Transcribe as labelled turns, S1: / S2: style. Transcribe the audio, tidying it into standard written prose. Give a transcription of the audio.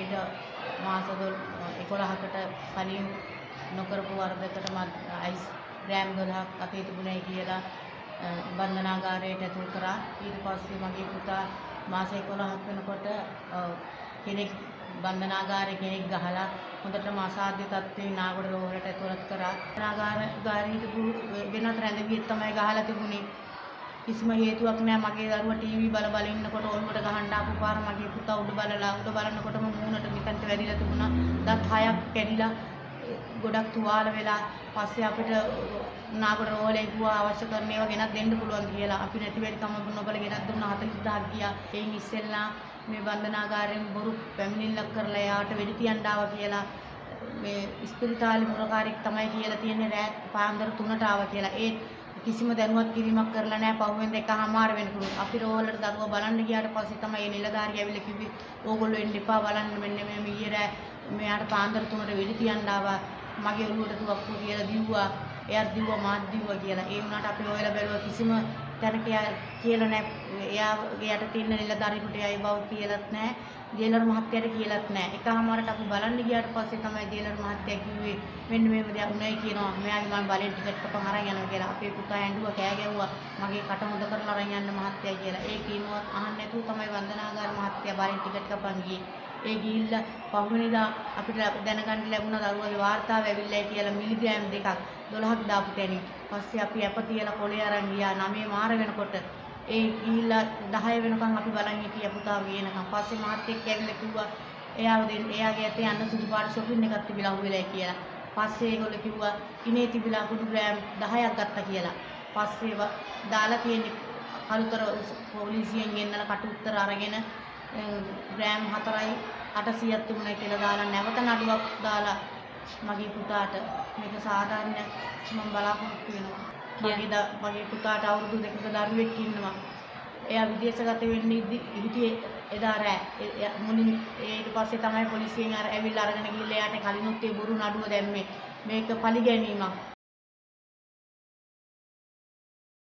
S1: ඊට මාස 11කට කලින් නොකරපු වරදකට අයිස් ග්‍රෑම් 12ක් අතේ තිබුණයි කියලා බන්ධනාගාරයට ඇතුල් කරා. ඊට පස්සේ මගේ පුතා මාස 11ක් වෙනකොට කෙනෙක් බන්ධනාගාරේ කෙනෙක් ගහලා හොඳටම අසාධ්‍ය තත්ත්වයේ නාගොඩ රෝහලට ඇතුළත් කරා. බන්ධනාගාරේ හිටපු වෙනත් රැඳවියෙක් තමයි ගහලා තිබුණේ. කිසිම හේතුවක් නැහැ. මගේ දරුවා ටීවී බල ඉන්නකොට ඔළුවට ගහන්න ආපු පාර මගේ පුතා උඩ බලනකොටම මූණට නිකන්ට වැදිලා තිබුණා. දත් 6ක් කැඩිලා ගොඩක් තුවාල වෙලා. පස්සේ අපිට නාගොඩ රෝහලේ ගියා අවශ්‍ය කරන ඒවා ගෙනත් දෙන්න පුළුවන් කියලා. අපි නැති වෙලි කම නොබල ගෙනත් දුන්නා 40000ක් ගියා. එයින් ඉස්සෙල්ලා මේ බන්ධනාගාරයෙන් බොරු පැමිණිල්ලක් කරලා එයාට වෙඩි තියන්න ආවා කියලා මේ ඉස්පිරිතාලේ මුරකාරයෙක් තමයි කියලා තියෙන්නේ රෑ පාන්දර 3ට ආවා කියලා. ඒ කිසිම දැනුවත් කිරීමක් කරලා නැහැ. පහුවෙන්ද 1:00 වෙනකොට අපි රෝහලට දරුවා බලන්න ගියාට පස්සේ තමයි මේ නිලධාරිය ඇවිල්ලා කිව්වේ ඕගොල්ලෝ එන්න එපා බලන්න මෙන්න මේ ඊයේ රෑ මෙයාට පාන්දර 3ට වෙඩි තියන්න ආවා. මගේ ඔළුවට තුවක්කු කියලා දිව්වා. එයාත් දිව්වා මාත් දිව්වා කියලා. ඒ වුණාට අපි හොයලා බැලුවා කිසිම තැනක කියලා නැහැ. එයාට තියෙන නිලධාරියෙකුට එයා ඒ බව කියලාත් නැහැ. ජේලර් මහත්තයාට කියලාත් නැහැ. 1:00ට අපි බලන්න ගියාට පස්සේ තමයි ජේලර් මහත්තයා කිව්වේ මෙන්න මේව දෙයක් උනායි කියනවා. මෙයාගේ මම බලෙන් ටිකට් කපන් අරන් යනවා කියලා. අපේ පුතා ඇඬුවා කෑ ගැව්වා. මගේ කට හොඳ කරලා අරන් යන්න මහත්තයා කියලා. ඒ කිනුවත් අහන්න නැතුව තමයි වන්දනාගාර මහත්තයා බලෙන් ටිකට් කපන් ගියේ. ඒ ගිහිල්ලා පහුවෙනිදා අපිට දැනගන්න ලැබුණා දරුවගේ වාර්තාව ඇවිල්ලා කියලා මිලිග්‍රෑම් 2ක් 12ක් දාපු තැනින්. පස්සේ අපි අප තියලා කොලේ අරන් ගියා 9 මාර වෙනකොට. ඒ ගිහිල්ලා 10 වෙනකන් අපි බලන් හිටියා පුතාව ගේනකම්. පස්සේ මහත්තයෙක් ඇවිල්ලා කිව්වා එයාගේ ඇතේ යන්න සුදු පාට ෂොපින් එකක් තිබිලා අහුවෙලා කියලා. පස්සේ ඒගොල්ලෝ කිව්වා ඉනේ තිබිලා කුඩු ග්‍රෑම් 10ක් ගත්තා කියලා. පස්සේ දාලා තියෙන්නේ කලුතර පොලිසියෙන් ගෙන්නලා කට උත්තර අරගෙන ග්‍රෑම් 4යි 800ක් තිබුණා කියලා දාලා නැවත නඩුවක් දාලා මගේ පුතාට මේක සාධාරණ මම බලාපොරොත්තු වෙනවා. මගේ පුතාට අවුරුදු 2ක දරුවෙක් ඉන්නවා. එයා විදේශගත වෙන්න හිටියේ එදා රෑ. මුලින් ඊට පස්සේ තමයි පොලිසියෙන් ඇවිල්ලා අරගෙන ගිහිල්ලා එයාට කලිනුත් ඒ බොරු නඩුව දැම්මේ. මේක පරිගැනීමක්.